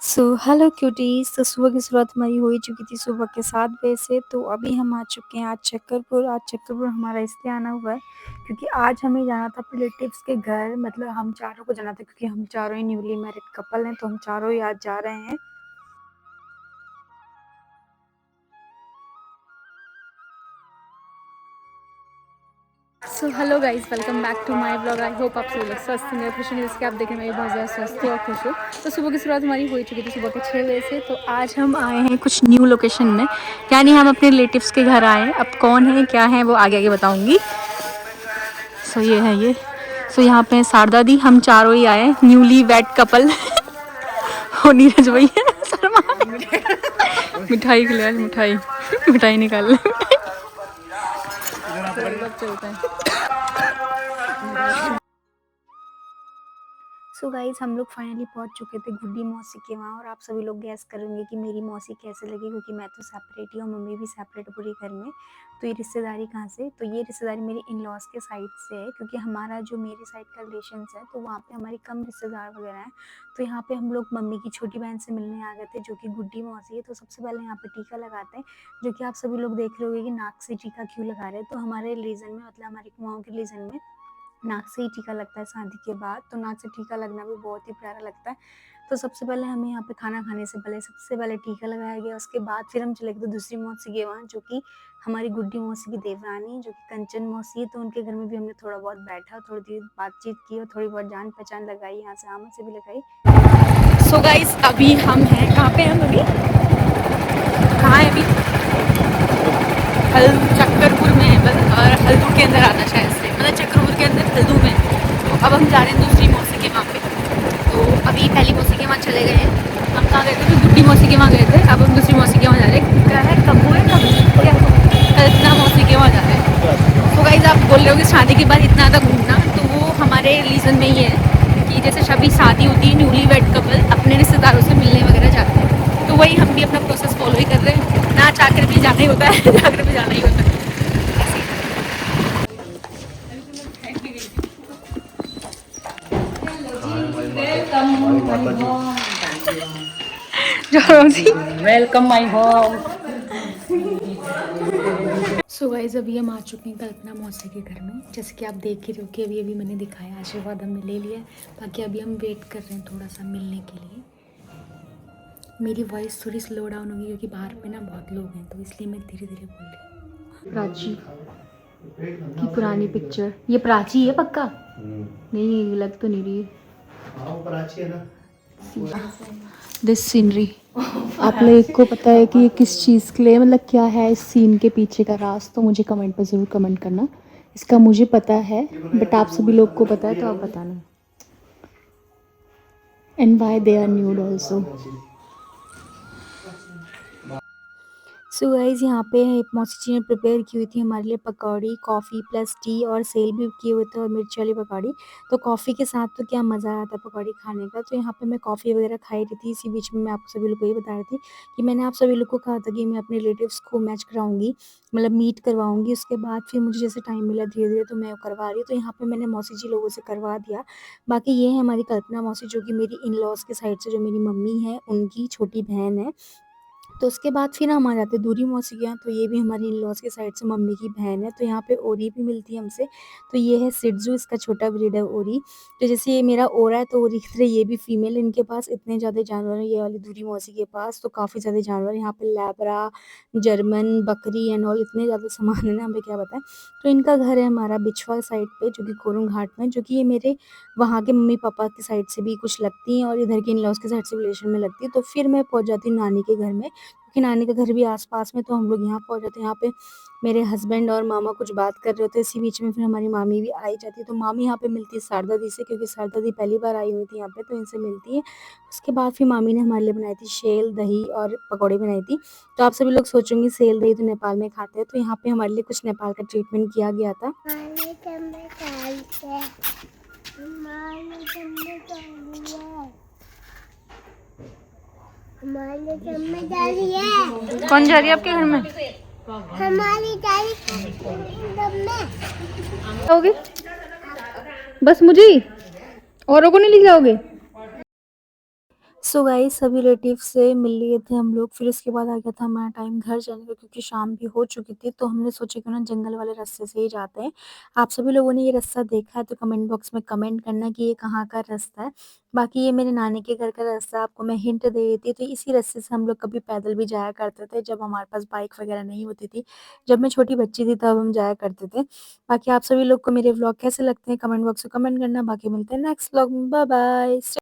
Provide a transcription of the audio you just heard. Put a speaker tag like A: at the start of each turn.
A: So hello cuties. तो सुबह की शुरुआत हमारी हो ही चुकी थी सुबह के 7 बजे से। तो अभी हम आ चुके हैं आज चक्करपुर हमारा इसलिए आना हुआ है क्योंकि आज हमें जाना था रिलेटिव्स के घर। मतलब हम चारों को जाना था क्योंकि हम चारों ही न्यूली मैरिड कपल हैं, तो हम चारों ही आज जा रहे हैं। So hello guys, welcome back to my blog. I hope आप सभी लोग स्वस्थ होंगे, खुश होंगे। जिसके आप देखें मैं भी बहुत ज़्यादा स्वस्थ हूँ और खुश हूँ। तो सुबह की शुरुआत हमारी हो ही चुकी थी सुबह के 6 बजे से। तो आज हम आए हैं कुछ न्यू लोकेशन में, यानी हम अपने रिलेटिव्स के घर आए हैं। अब कौन है क्या है वो आगे आगे बताऊँगी। सो ये है ये। सो यहाँ पे शारदा दी, हम चारों ही आए न्यूली वेड कपल और नीरज भैया शर्मा। मिठाई खिला, मिठाई मिठाई निकाल ले। चलते हैं। सो गाइस, हम लोग फाइनली पहुंच चुके थे गुड्डी मौसी के वहाँ। और आप सभी लोग गैस करेंगे कि मेरी मौसी कैसे लगी, क्योंकि मैं तो सेपरेट ही हूँ, मम्मी भी सेपरेट पूरी घर में। तो ये रिश्तेदारी कहाँ से? तो ये रिश्तेदारी मेरी इन लॉज के साइड से है, क्योंकि हमारा जो मेरे साइड का रिलेशन है तो वहाँ पे हमारी कम रिश्तेदार वगैरह हैं। तो यहाँ पे हम लोग मम्मी की छोटी बहन से मिलने आ गए थे, जो कि गुड्डी मौसी है। तो सबसे पहले यहाँ पे टीका लगाते हैं, जो कि आप सभी लोग देख रहे होंगे कि नाक से टीका क्यों लगा रहे हैं। तो हमारे रिलीजन में, मतलब हमारी कुमाऊँ के रिलीजन में नाक से ही टीका लगता है शादी के बाद। तो नाक से टीका लगना भी बहुत ही प्यारा लगता है। तो सबसे पहले हमें यहाँ पे खाना खाने से पहले सबसे पहले टीका लगाया गया। उसके बाद फिर हम चले गए तो दूसरी मौसी के वहाँ, जो कि हमारी गुड्डी मौसी की देवरानी, जो कि कंचन मौसी है। तो उनके घर में भी हमने थोड़ा बहुत बैठा, थोड़ी देर बातचीत की और थोड़ी बहुत जान पहचान लगाई, यहाँ से आमद से भी लगाई। सो गाइस, अभी हम हैं कहाँ पे? हम अभी कहाँ है? अभी चक्करपुर में है बस, और हल्दू के अंदर आना शायद से, मतलब चक्करपुर के अंदर हल्दू में। तो अब हम जा रहे हैं दूसरी मौसी के वहाँ पे। तो अभी पहली मौसी के वहाँ चले गए हैं। हम कहाँ गए थे? तो गुड्डी मौसी के वहाँ गए थे। अब हम दूसरी मौसी के वहाँ जा रहे हैं। क्या है? कब्बू है क्या? कल्पना मौसी के वहाँ जा रहे हैं। तो गाइस, आप बोल रहे हो कि शादी के बाद इतना ज़्यादा घूमना, तो वो हमारे रीज़न में ही है कि जैसे सभी शादी होती है, न्यूली वेड कपल अपने रिश्तेदारों से मिलने वगैरह जाते हैं। तो वही हम भी अपना प्रोसेस फॉलो ही कर रहे हैं। ना चाहकर भी जाना ही होता है, जाकर भी जाना ही होता है।
B: Welcome my home.
A: So guys, अभी हम आ चुके हैं कल्पना मौसी के घर में। जैसे कि आप देख ही रहे हो कि अभी अभी मैंने दिखाया, आशीर्वाद हमने ले लिया है। बाकी अभी हम वेट कर रहे हैं थोड़ा सा मिलने के लिए। मेरी वॉइस थोड़ी स्लो डाउन होगी क्योंकि बाहर पे ना बहुत लोग हैं, तो इसलिए मैं धीरे धीरे बोल रही हूँ। प्राची की पुरानी पिक्चर, ये प्राची है पक्का? नहीं, लग तो नहीं रही है। प्राची है ना। दिस सीनरी, आप लोग को पता है कि ये किस चीज़ के लिए, मतलब क्या है इस सीन के पीछे का राज? तो मुझे कमेंट पर ज़रूर कमेंट करना। इसका मुझे पता है, बट आप सभी लोग को पता है तो आप बताना। And why they are needed also. So guys, यहाँ पे मौसी जी ने प्रिपेयर की हुई थी हमारे लिए पकौड़ी, कॉफ़ी प्लस टी, और सेल भी किए हुए थे और मिर्च वाली पकौड़ी। तो कॉफ़ी के साथ तो क्या मज़ा आता है पकौड़ी खाने का। तो यहाँ पे मैं कॉफ़ी वगैरह खाई रही थी। इसी बीच में मैं आपको सभी लोग को ये बता रही थी कि मैंने आप सभी लोग को कहा था कि मैं अपने रिलेटिव्स को मैच कराऊंगी, मतलब मीट करवाऊंगी। उसके बाद फिर मुझे जैसे टाइम मिला धीरे धीरे तो मैं करवा रही हूँ। तो यहाँ पे मैंने मौसी जी लोगों से करवा दिया। बाकी ये है हमारी कल्पना मौसी, जो कि मेरी इन लॉज के साइड से, जो मेरी मम्मी है उनकी छोटी बहन है। तो उसके बाद फिर हम आ जाते हैं दूरी मौसी के यहाँ। तो ये भी हमारी इन-लॉज़ के साइड से मम्मी की बहन है। तो यहाँ पे ओरी भी मिलती है हमसे। तो ये है शिट्ज़ू, इसका छोटा ब्रीड है ओरी। तो जैसे ये मेरा ओरा है, तो ओरी की तरह ये भी फीमेल। इनके पास इतने ज़्यादा जानवर हैं, ये वाली दूरी मौसी के पास तो काफ़ी ज़्यादा जानवर हैं। यहाँ पे लैब्रा, जर्मन, बकरी एंड ऑल, इतने ज़्यादा सामान है ना, हमें क्या बताएँ। तो इनका घर है हमारा बिछवा साइड पे, जो कि खोरुंग घाट में, जो कि ये मेरे वहाँ के मम्मी-पापा की साइड से भी कुछ लगती हैं और इधर के इन-लॉज़ के साइड से रिलेशन में लगती है। तो फिर मैं पहुँच जाती हूँ नानी के घर में, क्योंकि नानी का घर भी आस-पास में। तो हम लोग यहाँ पहुँच जाते हैं। यहाँ पे मेरे हस्बैंड और मामा कुछ बात कर रहे होते हैं, इसी बीच में फिर हमारी मामी भी आ ही जाती है। तो मामी यहाँ पे मिलती है शारदा दी से, क्योंकि शारदा दी पहली बार आई हुई थी यहाँ पे, तो इनसे मिलती है। उसके बाद फिर मामी ने हमारे लिए बनाई थी सेल, दही और पकौड़े बनाई थी। तो आप सभी लोग सोचेंगे सेल, दही तो नेपाल में खाते हैं, तो यहाँ पे हमारे लिए कुछ नेपाल का ट्रीटमेंट किया गया था।
C: हमारी जिम्मेदारी है।
A: कौन जा रही है आपके घर में?
C: हमारी
A: जाओगे? बस मुझे ही? औरों को नहीं ले जाओगे? सो गाइस सभी रिलेटिव से मिल लिए थे हम लोग, फिर उसके बाद आ गया था हमारा टाइम घर जाने का क्योंकि शाम भी हो चुकी थी। तो हमने सोचा क्यों ना जंगल वाले रास्ते से ही जाते हैं। आप सभी लोगों ने ये रास्ता देखा है तो कमेंट बॉक्स में कमेंट करना कि ये कहाँ का रास्ता है। बाकी ये मेरे नानी के घर का रास्ता, आपको मैं हिंट दे देती तो इसी रास्ते से हम लोग कभी पैदल भी जाया करते थे जब हमारे पास बाइक वगैरह नहीं होती थी। जब मैं छोटी बच्ची थी तब हम जाया करते थे। बाकी आप सभी लोग को मेरे व्लॉग कैसे लगते हैं कमेंट बॉक्स में कमेंट करना। बाकी मिलते हैं नेक्स्ट व्लॉग में, बाय बाय।